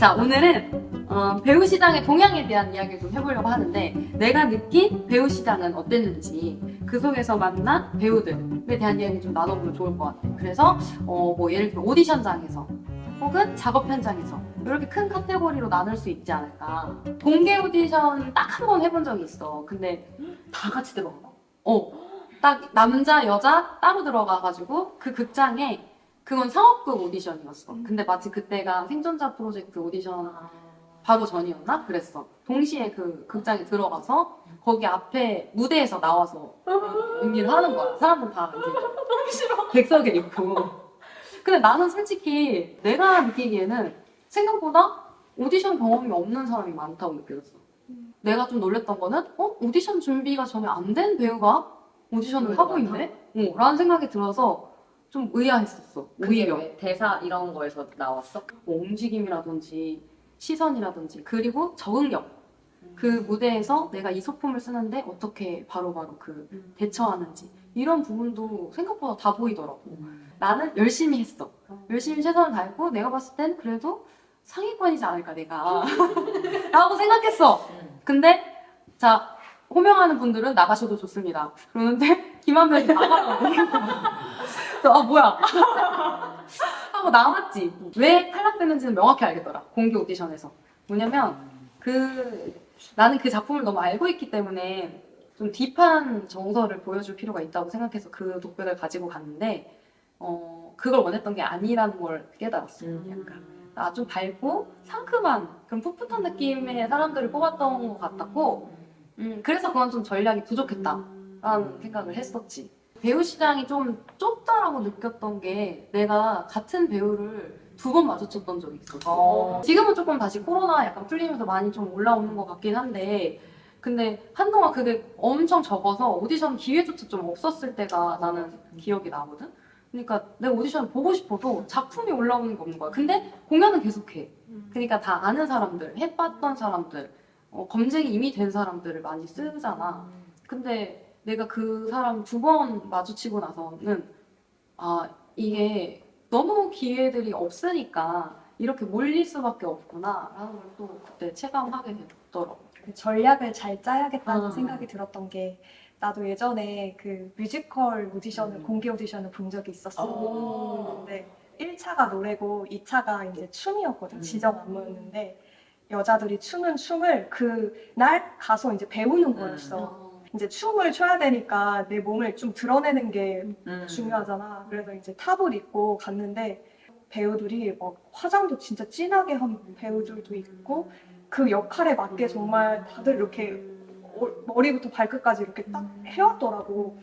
자, 오늘은 배우 시장의 동향에 대한 이야기를 좀 해보려고 하는데, 내가 느낀 배우 시장은 어땠는지, 그 속에서 만난 배우들에 대한 이야기 좀 나눠보면 좋을 것 같아요. 그래서 뭐 예를 들어 오디션장에서 혹은 작업 현장에서 이렇게 큰 카테고리로 나눌 수 있지 않을까. 공개 오디션 딱 한 번 해본 적이 있어. 근데 다 같이 들어가. 딱 남자 여자 따로 들어가가지고 그 극장에, 그건 상업극 오디션이었어. 근데 마치 그때가 생존자 프로젝트 오디션 바로 전이었나? 그랬어. 동시에 그 극장에 들어가서 거기 앞에 무대에서 나와서 연기를 하는 거야. 사람들 다 이제 너무 싫어. 객석에 있고. 근데 나는 솔직히 내가 느끼기에는 생각보다 오디션 경험이 없는 사람이 많다고 느껴졌어. 내가 좀 놀랬던 거는 오디션 준비가 전혀 안 된 배우가 오디션을 하고 있네? 라는 생각이 들어서 좀 의아했었어. 그게 오히려 왜 대사 이런 거에서 나왔어? 뭐 움직임이라든지 시선이라든지, 그리고 적응력, 그 무대에서 내가 이 소품을 쓰는데 어떻게 바로바로 그 대처하는지, 이런 부분도 생각보다 다 보이더라고. 나는 열심히 했어. 열심히 최선을 다했고, 내가 봤을 땐 그래도 상위권이지 않을까 내가 라고 생각했어. 근데 자, 호명하는 분들은 나가셔도 좋습니다. 그러는데 김한별이 나가라고. 그래서 뭐야 하고 나왔지. 왜 탈락됐는지는 명확히 알겠더라, 공개 오디션에서. 뭐냐면 나는 그 작품을 너무 알고 있기 때문에 좀 딥한 정서를 보여줄 필요가 있다고 생각해서 그 독백을 가지고 갔는데, 그걸 원했던 게 아니라는 걸 깨달았어. 약간 좀 밝고 상큼한 그런 풋풋한 느낌의 사람들을 뽑았던 것 같았고, 그래서 그건 좀 전략이 부족했다라는 생각을 했었지. 배우 시장이 좀 좁다라고 느꼈던 게, 내가 같은 배우를 2번 마주쳤던 적이 있었어. 지금은 조금 다시 코로나 약간 풀리면서 많이 좀 올라오는 것 같긴 한데, 근데 한동안 그게 엄청 적어서 오디션 기회조차 좀 없었을 때가 나는 기억이 나거든? 그러니까 내가 오디션을 보고 싶어도 작품이 올라오는 게 없는 거야. 근데 공연은 계속해. 그러니까 다 아는 사람들, 해봤던 사람들, 검증이 이미 된 사람들을 많이 쓰잖아. 근데 내가 그 사람 2번 마주치고 나서는, 이게 너무 기회들이 없으니까 이렇게 몰릴 수밖에 없구나 라는 걸 또 그때 체감하게 됐더라고. 그 전략을 잘 짜야겠다는 아. 생각이 들었던 게, 나도 예전에 그 뮤지컬 오디션을, 공개 오디션을 본 적이 있었어. 근데 1차가 노래고 2차가 이제 춤이었거든. 지정 안무였는데 여자들이 추는 춤을 그날 가서 이제 배우는 거였어. 이제 춤을 춰야 되니까 내 몸을 좀 드러내는 게 중요하잖아. 그래서 이제 탑을 입고 갔는데 배우들이 막 화장도 진짜 진하게 한 배우들도 있고, 그 역할에 맞게 정말 다들 이렇게 머리부터 발끝까지 이렇게 딱 해왔더라고.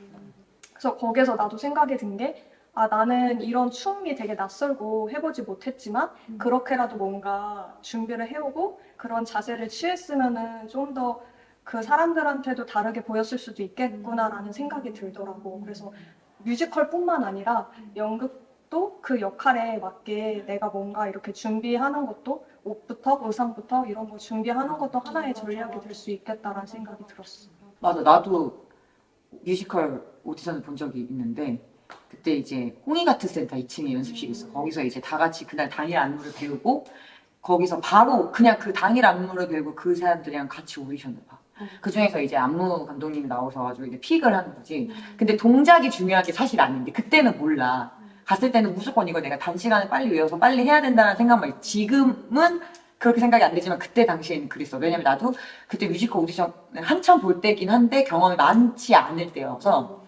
그래서 거기서 나도 생각이 든 게, 나는 이런 춤이 되게 낯설고 해보지 못했지만 그렇게라도 뭔가 준비를 해오고 그런 자세를 취했으면은 좀 더 그 사람들한테도 다르게 보였을 수도 있겠구나라는 생각이 들더라고. 그래서 뮤지컬뿐만 아니라 연극도 그 역할에 맞게 내가 뭔가 이렇게 준비하는 것도, 옷부터 의상부터 이런 거 준비하는 것도 하나의 전략이 될 수 있겠다라는 생각이 들었어. 맞아, 나도 뮤지컬 오디션을 본 적이 있는데, 그때 이제 홍익아트 센터 2층에 연습실이 있어. 거기서 이제 다 같이 그날 당일 안무를 배우고, 거기서 바로 그냥 그 당일 안무를 배우고 그 사람들이랑 같이 오디션을 봐. 그 중에서 이제 안무 감독님이 나오셔가지고 이제 픽을 하는 거지. 근데 동작이 중요한 게 사실 아닌데, 그때는 몰라. 갔을 때는 무조건 이거 내가 단시간에 빨리 외워서 빨리 해야 된다는 생각만 있지. 지금은 그렇게 생각이 안 되지만 그때 당시에는 그랬어. 왜냐면 나도 그때 뮤지컬 오디션을 한참 볼 때긴 한데 경험이 많지 않을 때여서,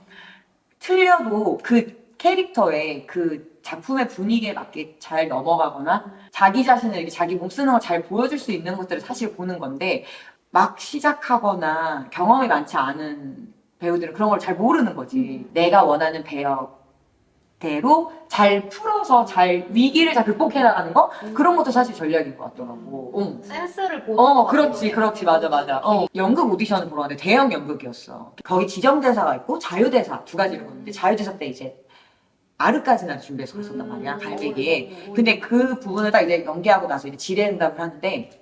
틀려도 그 캐릭터의 그 작품의 분위기에 맞게 잘 넘어가거나 자기 자신을 이렇게 자기 몸 쓰는 걸 잘 보여줄 수 있는 것들을 사실 보는 건데, 막 시작하거나 경험이 많지 않은 배우들은 그런 걸 잘 모르는 거지. 내가 원하는 배역대로 잘 풀어서 잘 위기를 잘 극복해 나가는 거, 그런 것도 사실 전략인 것 같더라고. 센스를 보는 그렇지, 맞아. 연극 오디션을 보러 갔는데 대형 연극이었어. 거기 지정대사가 있고 자유대사 2가지를 보는데, 자유대사 때 이제 아르까지나 준비해서 갔었단 말이야, 갈매기에. 근데 그 부분을 딱 이제 연기하고 나서 이제 지뢰응답을 하는데,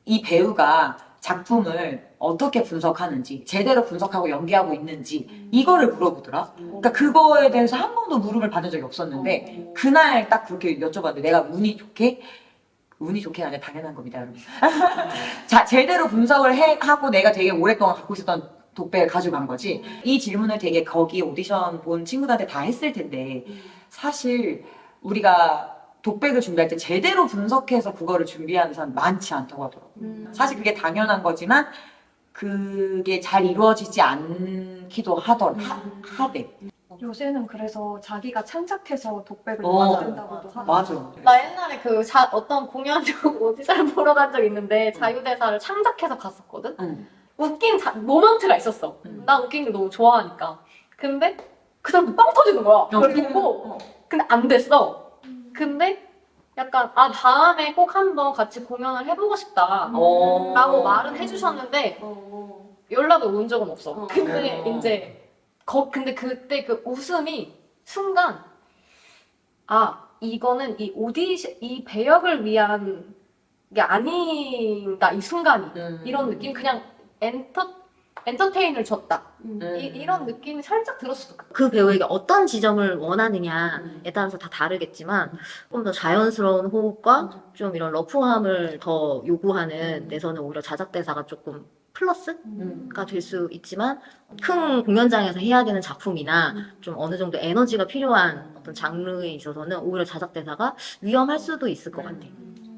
이 배우가 작품을 어떻게 분석하는지, 제대로 분석하고 연기하고 있는지, 이거를 물어보더라. 그러니까 그거에 대해서 한 번도 물음을 받은 적이 없었는데, 그날 딱 그렇게 여쭤봤는데, 내가 운이 좋게 운이 좋게 아니라 당연한 겁니다, 여러분. 자, 제대로 분석을 하고 내가 되게 오랫동안 갖고 있었던 독백을 가져간 거지. 이 질문을 되게 거기 오디션 본 친구들한테 다 했을 텐데, 사실 우리가 독백을 준비할 때 제대로 분석해서 그거를 준비하는 사람 많지 않다고 하더라고. 사실 그게 당연한 거지만, 그게 잘 이루어지지 않기도 하대. 요새는 그래서 자기가 창작해서 독백을 어, 만든다고도 하더라고요. 맞아. 나 옛날에 어떤 공연용 오디션을 보러 간 적 있는데 자유대사를 창작해서 갔었거든? 응. 웃긴 모먼트가 있었어. 난 웃긴 게 너무 좋아하니까. 근데 그 사람도 빵 터지는 거야. 그걸 보고. 근데 안 됐어. 근데 약간 다음에 꼭 한번 같이 공연을 해보고 싶다 라고 말은 해주셨는데 연락이 온 적은 없어. 근데 이제 근데 그때 그 웃음이 순간 이거는 이 배역을 위한 게 아닌가 이 순간이 이런 느낌 그냥 엔터테인을 줬다 이런 느낌이 살짝 들었어. 그 배우에게 어떤 지점을 원하느냐에 따라서 다 다르겠지만 좀 더 자연스러운 호흡과 좀 이런 러프함을 더 요구하는 데서는 오히려 자작대사가 조금 플러스가 될 수 있지만 큰 공연장에서 해야 되는 작품이나 좀 어느 정도 에너지가 필요한 어떤 장르에 있어서는 오히려 자작대사가 위험할 수도 있을 것 같아.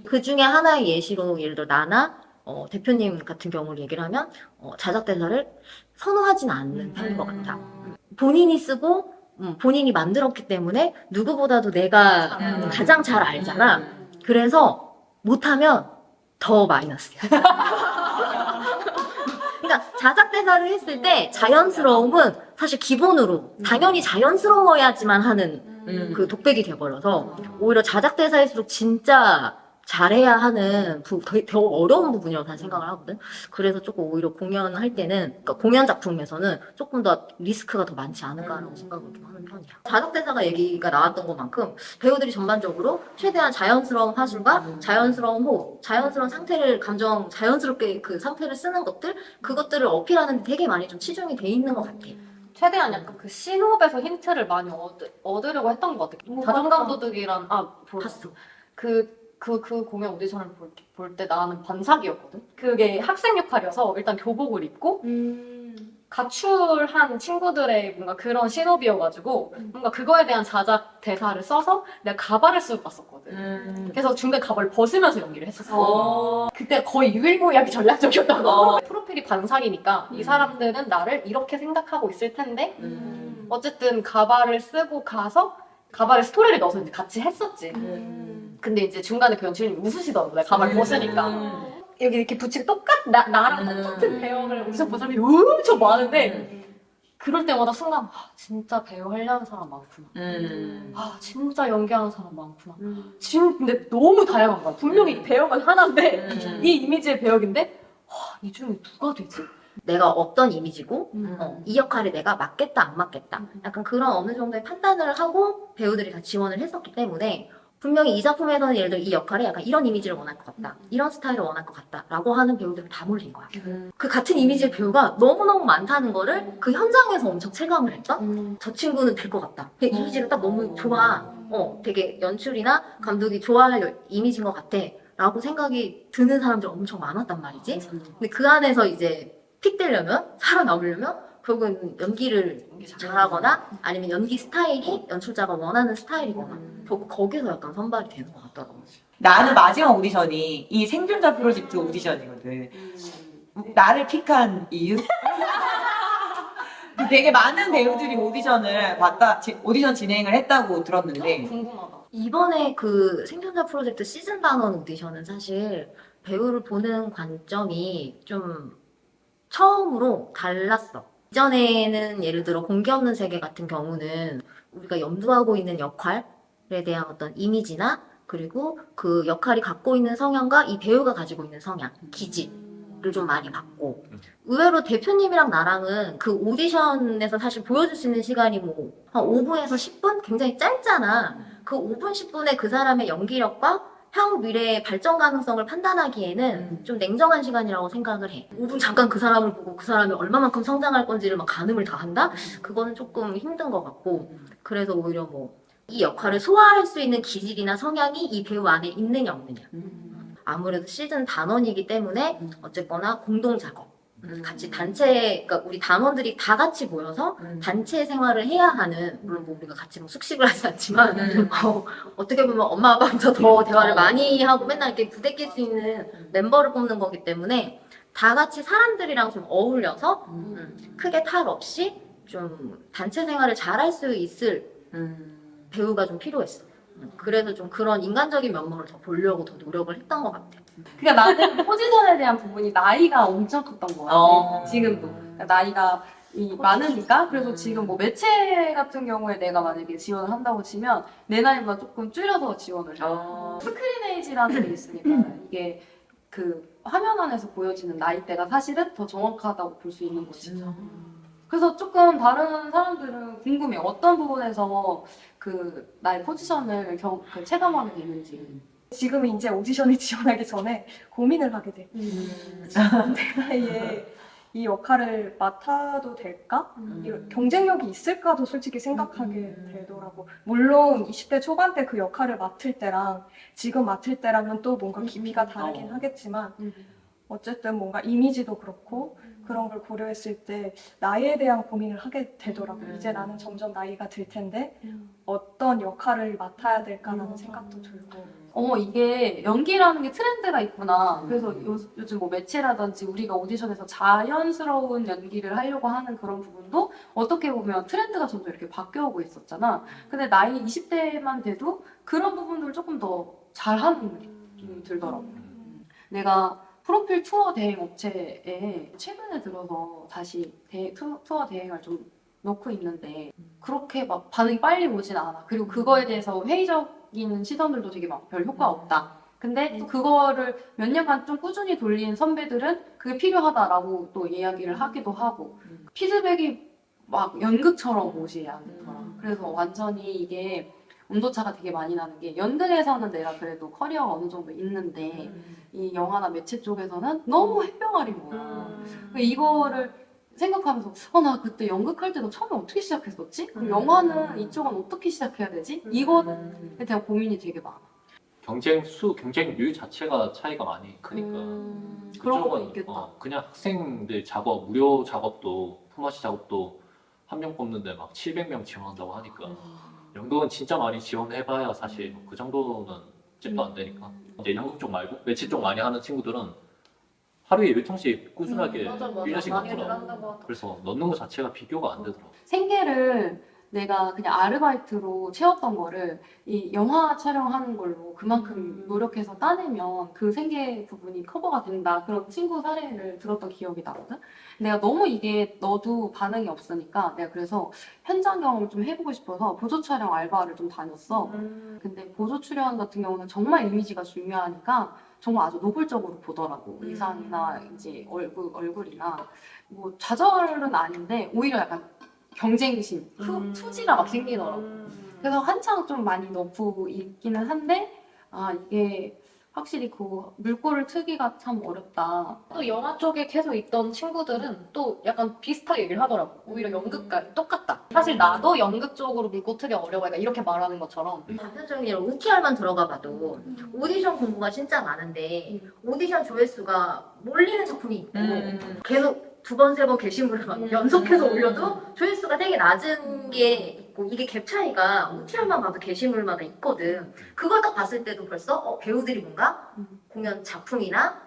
그 중에 하나의 예시로 예를 들어 나나 대표님 같은 경우를 얘기를 하면 자작대사를 선호하진 않는 편인 것 같아. 본인이 쓰고 본인이 만들었기 때문에 누구보다도 내가 가장 잘 알잖아. 그래서 못하면 더 마이너스야. 그러니까 자작대사를 했을 때 자연스러움은 사실 기본으로 당연히 자연스러워야지만 하는 그 독백이 돼버려서 오히려 자작대사일수록 진짜 잘해야 하는 더 어려운 부분이라고 난 생각을 하거든. 그래서 조금 오히려 공연할 때는 그러니까 공연 작품에서는 조금 더 리스크가 더 많지 않을까라고 생각을 좀 하는 편이야. 자작대사가 얘기가 나왔던 것만큼 배우들이 전반적으로 최대한 자연스러운 화술과 자연스러운 호흡, 자연스러운 상태를 자연스럽게 그 상태를 쓰는 것들 그것들을 어필하는 데 되게 많이 좀 치중이 돼 있는 것 같아. 최대한 약간 그 신호에서 힌트를 많이 얻으려고 했던 것 같아. 자존감 도둑이란 봤어. 그 공연 오디션을 볼 때 나는 반사기였거든. 그게 학생 역할이어서 일단 교복을 입고 가출한 친구들의 뭔가 그런 신호비여가지고 뭔가 그거에 대한 자작 대사를 써서 내가 가발을 쓰고 갔었거든. 그래서 중간에 가발을 벗으면서 연기를 했었어. 그때 거의 유일무이하게 전략적이었던 거. 프로필이 반사기니까 이 사람들은 나를 이렇게 생각하고 있을 텐데 어쨌든 가발을 쓰고 가서 가발에 스토리를 넣어서 이제 같이 했었지. 근데 이제 중간에 그 연출님이 웃으시더라고. 내가 가발 벗으니까. 여기 이렇게 붙이고 나랑 똑같은 배역을 오디션 본 사람이 엄청 많은데 그럴 때마다 순간 진짜 배우 하려는 사람 많구나. 진짜 연기하는 사람 많구나. 근데 너무 다양한 거야. 분명히 배역은 하나인데 이 이미지의 배역인데 이 중에 누가 되지? 내가 어떤 이미지고 이 역할에 내가 맞겠다 안 맞겠다 약간 그런 어느 정도의 판단을 하고 배우들이 다 지원을 했었기 때문에 분명히 이 작품에서는 예를 들어 이 역할에 약간 이런 이미지를 원할 것 같다 이런 스타일을 원할 것 같다 라고 하는 배우들은 다 몰린 거야. 그 같은 이미지의 배우가 너무너무 많다는 거를 그 현장에서 엄청 체감을 했다. 저 친구는 될 것 같다. 그 이미지를 딱 너무 좋아. 되게 연출이나 감독이 좋아할 이미지인 것 같아 라고 생각이 드는 사람들이 엄청 많았단 말이지. 근데 그 안에서 이제 픽되려면 살아남으려면 결국은 연기를 잘하거나 아니면 연기 스타일이 연출자가 원하는 스타일이거나 결국 거기서 약간 선발이 되는 것 같더라고요. 나는 마지막 오디션이 이 생존자 프로젝트 오디션이거든. 나를 픽한 이유? 되게 많은 배우들이 오디션 진행을 했다고 들었는데 궁금하다. 이번에 그 생존자 프로젝트 시즌 반원 오디션은 사실 배우를 보는 관점이 좀 처음으로 달랐어. 이전에는 예를 들어 공개 없는 세계 같은 경우는 우리가 염두하고 있는 역할에 대한 어떤 이미지나 그리고 그 역할이 갖고 있는 성향과 이 배우가 가지고 있는 성향, 기질을 좀 많이 봤고 의외로 대표님이랑 나랑은 그 오디션에서 사실 보여줄 수 있는 시간이 뭐 한 5분에서 10분? 굉장히 짧잖아. 그 5분, 10분의 그 사람의 연기력과 향후 미래의 발전 가능성을 판단하기에는 좀 냉정한 시간이라고 생각을 해. 5분 잠깐 그 사람을 보고 그 사람이 얼마만큼 성장할 건지를 막 가늠을 다 한다? 그거는 조금 힘든 것 같고 그래서 오히려 뭐 이 역할을 소화할 수 있는 기질이나 성향이 이 배우 안에 있느냐 없느냐 아무래도 시즌 단원이기 때문에 어쨌거나 공동 작업, 같이 단체, 그러니까 우리 단원들이 다 같이 모여서 단체 생활을 해야 하는, 물론 뭐 우리가 같이 뭐 숙식을 하진 않지만 어떻게 보면 엄마 아빠부터 더 대화를 많이 하고 맨날 이렇게 부대낄 수 있는 멤버를 뽑는 거기 때문에 다 같이 사람들이랑 좀 어울려서 크게 탈 없이 좀 단체 생활을 잘 할 수 있을 배우가 좀 필요했어. 그래서 좀 그런 인간적인 면모를 더 보려고 더 노력을 했던 것 같아. 그러니까 나는 포지션에 대한 부분이 나이가 엄청 컸던 거야. 지금도. 그러니까 나이가 많으니까. 그래서 지금 뭐 매체 같은 경우에 내가 만약에 지원을 한다고 치면 내 나이보다 조금 줄여서 지원을 해. 스크린에이지라는 게 있으니까 이게 그 화면 안에서 보여지는 나이대가 사실은 더 정확하다고 볼 수 있는 거지. 그래서 조금 다른 사람들은 궁금해. 어떤 부분에서 그 나의 포지션을 그 체감하게 되는지. 지금 이제 오디션에 지원하기 전에 고민을 하게 돼. 내 나이에 이 역할을 맡아도 될까? 경쟁력이 있을까도 솔직히 생각하게 되더라고. 물론 20대 초반 때 그 역할을 맡을 때랑 지금 맡을 때랑은 또 뭔가 깊이가 다르긴 하겠지만 어쨌든 뭔가 이미지도 그렇고 그런 걸 고려했을 때 나이에 대한 고민을 하게 되더라고. 이제 나는 점점 나이가 들 텐데 어떤 역할을 맡아야 될까라는 생각도 들고. 이게 연기라는 게 트렌드가 있구나. 그래서 요즘 뭐 매체라든지 우리가 오디션에서 자연스러운 연기를 하려고 하는 그런 부분도 어떻게 보면 트렌드가 점점 이렇게 바뀌어오고 있었잖아. 근데 나이 20대만 돼도 그런 부분들을 조금 더 잘하는 느낌이 들더라고. 내가 프로필 투어 대행 업체에 최근에 들어서 다시 투어 대행을 좀 넣고 있는데 그렇게 막 반응이 빨리 오진 않아. 그리고 그거에 대해서 회의적인 시선들도 되게 막 별 효과 없다. 근데 또 그거를 몇 년간 좀 꾸준히 돌린 선배들은 그게 필요하다라고 또 이야기를 하기도 하고 피드백이 막 연극처럼 오지 않더라. 그래서 완전히 이게 온도차가 되게 많이 나는 게 연극에서는 내가 그래도 커리어가 어느 정도 있는데 이 영화나 매체 쪽에서는 너무 햇병아리인 거야. 이거를 생각하면서 나 그때 연극할 때도 처음에 어떻게 시작했었지? 그럼 영화는 이쪽은 어떻게 시작해야 되지? 이거에 대한 고민이 되게 많아. 경쟁률 자체가 차이가 많이 크니까. 그런 거 그쪽은, 있겠다. 그냥 학생들 작업, 무료 작업도, 품앗이 작업도 한 명 뽑는데 막 700명 지원한다고 하니까. 연극은 진짜 많이 지원해봐야 사실 그 정도는 잽도 안 되니까. 이제 연극 쪽 말고 매체 쪽 많이 하는 친구들은 하루에 10통씩 꾸준하게 1년씩 넣더라고. 그래서 넣는 것 자체가 비교가 안 되더라고. 생계를 내가 그냥 아르바이트로 채웠던 거를 이 영화 촬영하는 걸로 그만큼 노력해서 따내면 그 생계 부분이 커버가 된다. 그런 친구 사례를 들었던 기억이 나거든. 내가 너무 이게 너도 반응이 없으니까 내가 그래서 현장 경험을 좀 해보고 싶어서 보조 촬영 알바를 좀 다녔어. 근데 보조 출연 같은 경우는 정말 이미지가 중요하니까 정말 아주 노골적으로 보더라고. 의상이나 이제 얼굴이나 뭐 좌절은 아닌데 오히려 약간 경쟁심, 투지가 막 생기더라고. 그래서 한창 좀 많이 넣고 있기는 한데 이게 확실히 그 물꼬를 트기가 참 어렵다. 또 영화 쪽에 계속 있던 친구들은 또 약간 비슷하게 얘기를 하더라고. 오히려 연극과 똑같다. 사실 나도 연극 쪽으로 물꼬 트기 어려워. 그러니까 이렇게 말하는 것처럼. 단편적인 예로 OTR만 들어가 봐도 오디션 공고가 진짜 많은데 오디션 조회수가 몰리는 작품이 있고 계속 두 번, 세 번 게시물을 막 연속해서 올려도 조회수가 되게 낮은 게 있고 이게 갭 차이가 OTR만 봐도 게시물마다 있거든. 그걸 딱 봤을 때도 벌써 배우들이 뭔가 공연 작품이나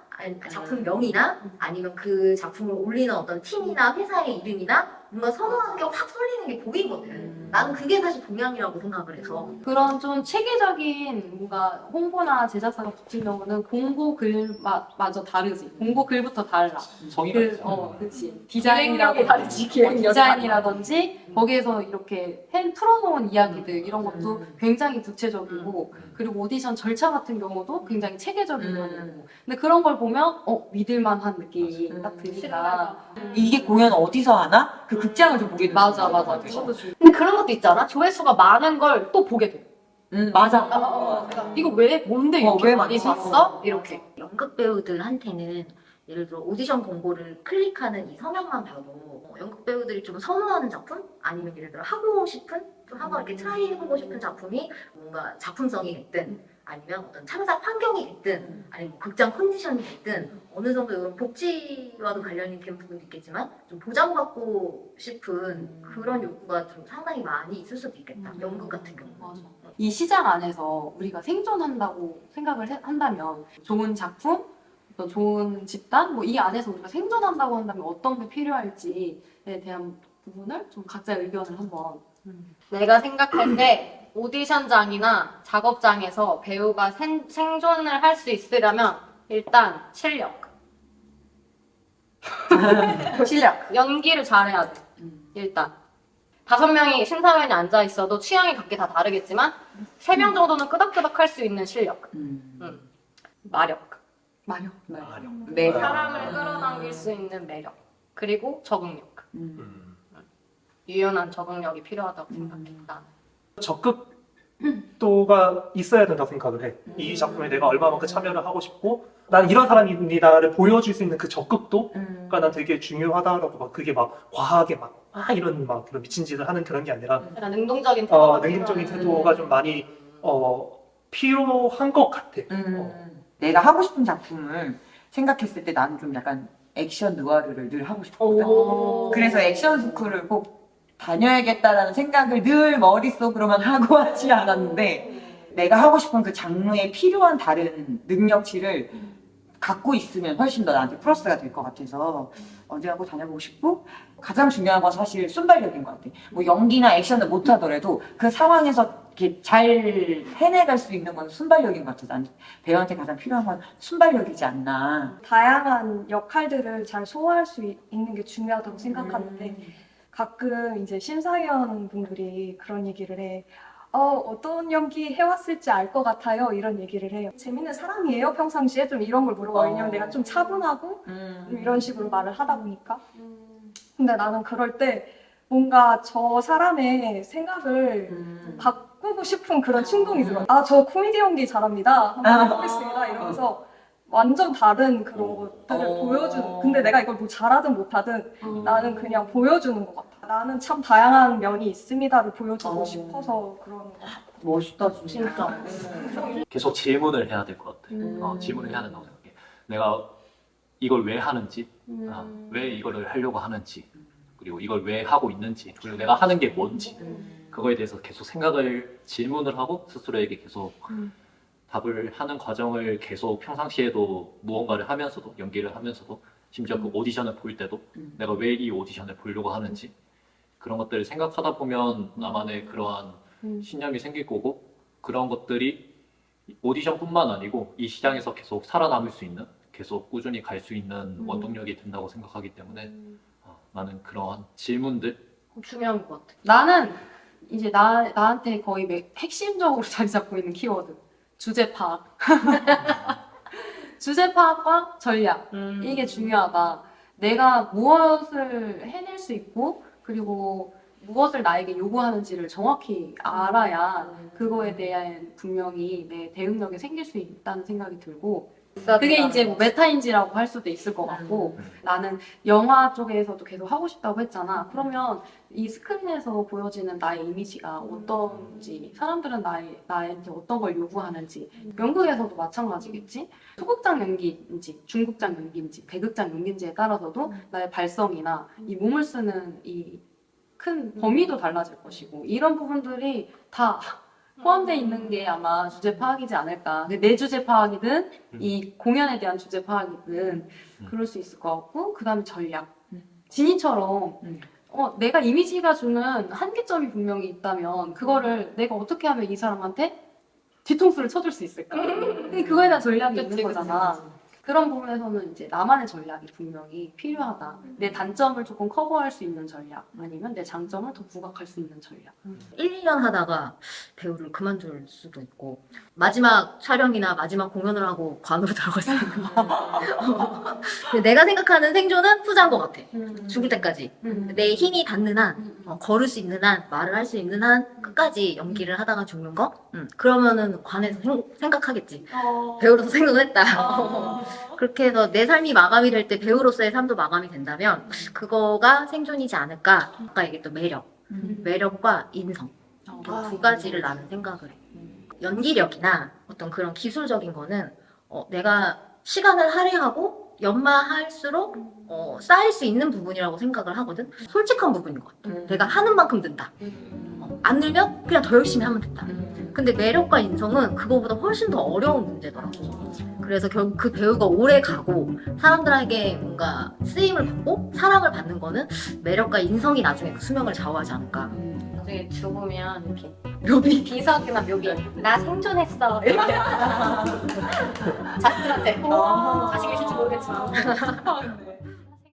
작품명이나 아니면 그 작품을 올리는 어떤 팀이나 회사의 이름이나 뭔가 선호하는 게 확 쏠리는 게 보이거든. 나는 그게 사실 동향이라고 생각을 해서. 그런 좀 체계적인 뭔가 홍보나 제작사가 붙인 경우는 공고 글마저 다르지. 공고 글부터 달라. 성의가 그치. 기획력이 다르지, 기획력이 디자인이라든지 거기에서 이렇게 풀어놓은 이야기들 이런 것도 굉장히 구체적이고 그리고 오디션 절차 같은 경우도 굉장히 체계적인 면이고 근데 그런 걸 보면 믿을만한 느낌이 딱 드니까 이게 공연 어디서 하나? 그 극장을 좀 보게 되는 맞아. 거 근데 그런 것도 있잖아. 조회수가 많은 걸 또 보게 돼. 맞아. 이거 뭔데 이렇게 왜 많이 많지? 봤어? 이렇게. 연극 배우들한테는 예를 들어 오디션 공고를 클릭하는 이 서명만 봐도 연극 배우들이 좀 선호하는 작품? 아니면 예를 들어 하고 싶은? 좀 한번 이렇게 트라이 해보고 싶은 작품이 뭔가 작품성이 있든 아니면 어떤 참사 환경이 됐든 아니면 뭐 극장 컨디션이 됐든 어느 정도 이런 복지와도 관련이 있는 부분도 있겠지만 좀 보장받고 싶은 그런 욕구가 좀 상당히 많이 있을 수도 있겠다. 연극 같은 경우. 맞아. 이 시장 안에서 우리가 생존한다고 생각을 한다면 좋은 작품, 어떤 좋은 집단, 뭐 이 안에서 우리가 생존한다고 한다면 어떤 게 필요할지에 대한 부분을 좀 각자의 의견을 한번. 내가 생각할 때 오디션장이나 작업장에서 배우가 생존을 할 수 있으려면 일단 실력. 실력. 연기를 잘해야 돼. 일단. 5명이 심사위원이 앉아 있어도 취향이 각기 다 다르겠지만 3명 정도는 끄덕끄덕 할 수 있는 실력. 마력. 마력. 네. 사람을 끌어당길 수 있는 매력. 그리고 적응력. 유연한 적응력이 필요하다고 생각해. 나는. 적극도가 있어야 된다고 생각을 해. 이 작품에 내가 얼마만큼 참여를 하고 싶고, 난 이런 사람입니다를 보여줄 수 있는 그 적극도가 난 되게 중요하다라고 막 그게 막 과하게 막 이런 막 그런 미친 짓을 하는 그런 게 아니라 약간 능동적인 태도가 능동적인 필요한. 태도가 좀 많이 필요한 것 같아. 내가 하고 싶은 작품을 생각했을 때 나는 좀 약간 액션 느와르를 늘 하고 싶거든. 오. 그래서 액션 스쿨을 꼭 다녀야겠다라는 생각을 늘 머릿속으로만 하고 하지 않았는데 내가 하고 싶은 그 장르에 필요한 다른 능력치를 갖고 있으면 훨씬 더 나한테 플러스가 될 것 같아서 어디 하고 다녀보고 싶고 가장 중요한 건 사실 순발력인 것 같아. 뭐 연기나 액션을 못하더라도 그 상황에서 이렇게 잘 해내갈 수 있는 건 순발력인 것 같아. 난 배우한테 가장 필요한 건 순발력이지 않나. 다양한 역할들을 잘 소화할 수 있는 게 중요하다고 생각하는데 가끔 이제 심사위원 분들이 그런 얘기를 해. 어떤 연기 해왔을지 알 것 같아요. 이런 얘기를 해요. 재밌는 사람이에요. 평상시에 좀 이런 걸 물어봐. 왜냐면 내가 좀 차분하고 이런 식으로 말을 하다 보니까. 근데 나는 그럴 때 뭔가 저 사람의 생각을 바꾸고 싶은 그런 충동이 들어요. 저 코미디 연기 잘합니다. 한번 해보겠습니다. 이러면서 완전 다른 그런 것들을 보여주는. 근데 내가 이걸 뭐 잘하든 못하든 나는 그냥 보여주는 것 같아. 나는 참 다양한 면이 있습니다를 보여주고 싶어서 그런 것 같아. 멋있다 진짜. 계속 질문을 해야 될 것 같아. 질문을 해야 된다고 생각해. 내가 이걸 왜 하는지, 왜 이거를 하려고 하는지, 그리고 이걸 왜 하고 있는지, 그리고 내가 하는 게 뭔지, 그거에 대해서 계속 질문을 하고 스스로에게 계속 답을 하는 과정을 계속 평상시에도 무언가를 하면서도, 연기를 하면서도, 심지어 그 오디션을 볼 때도 내가 왜 이 오디션을 보려고 하는지, 그런 것들을 생각하다 보면 나만의 그러한 신념이 생길 거고, 그런 것들이 오디션뿐만 아니고 이 시장에서 계속 살아남을 수 있는, 계속 꾸준히 갈 수 있는 원동력이 된다고 생각하기 때문에 나는 그러한 질문들 중요한 것 같아. 나는 이제 나한테 거의 핵심적으로 자리 잡고 있는 키워드. 주제 파악. 주제 파악과 전략. 이게 중요하다. 내가 무엇을 해낼 수 있고, 그리고 무엇을 나에게 요구하는지를 정확히 알아야 그거에 대한 분명히 내 대응력이 생길 수 있다는 생각이 들고, 그게 이제 뭐 메타인지라고 할 수도 있을 것 같고, 나는 영화 쪽에서도 계속 하고 싶다고 했잖아. 그러면 이 스크린에서 보여지는 나의 이미지가 어떤지, 사람들은 나한테 어떤 걸 요구하는지, 연극에서도 마찬가지겠지? 소극장 연기인지, 중극장 연기인지, 대극장 연기인지에 따라서도 나의 발성이나 이 몸을 쓰는 이 큰 범위도 달라질 것이고, 이런 부분들이 다 포함되어 있는 게 아마 주제 파악이지 않을까. 내 주제 파악이든 이 공연에 대한 주제 파악이든 그럴 수 있을 것 같고, 그 다음에 전략. 진이처럼 내가 이미지가 주는 한계점이 분명히 있다면 그거를 내가 어떻게 하면 이 사람한테 뒤통수를 쳐줄 수 있을까? 그거에 대한 전략이 있는 거잖아. 그런 부분에서는 이제 나만의 전략이 분명히 필요하다. 내 단점을 조금 커버할 수 있는 전략, 아니면 내 장점을 더 부각할 수 있는 전략. 1, 2년 하다가 배우를 그만둘 수도 있고 마지막 촬영이나 마지막 공연을 하고 관으로 들어갔으니까 근데 내가 생각하는 생존은 후자인 것 같아. 죽을 때까지 내 힘이 닿는 한 걸을 수 있는 한 말을 할 수 있는 한 끝까지 연기를 하다가 죽는 거? 그러면은 관에서 생각하겠지. 배우로서 생각했다. 그렇게 해서 내 삶이 마감이 될 때 배우로서의 삶도 마감이 된다면 그거가 생존이지 않을까. 아까 얘기했던 매력과 인성 두 가지를 나는 생각을 해. 연기력이나 어떤 그런 기술적인 거는 내가 시간을 할애하고 연마할수록 쌓일 수 있는 부분이라고 생각을 하거든. 솔직한 부분인 것 같아. 내가 하는 만큼 든다. 안 늘면 그냥 더 열심히 하면 된다. 근데 매력과 인성은 그거보다 훨씬 더 어려운 문제더라고. 그래서 결국 그 배우가 오래 가고 사람들에게 뭔가 쓰임을 받고 사랑을 받는 거는 매력과 인성이 나중에 그 수명을 좌우하지 않을까. 나중에 죽으면 이렇게 묘비. 비석이나 묘비 나 생존했어 이렇게 자식들한테 자식이 있을지 모르겠지만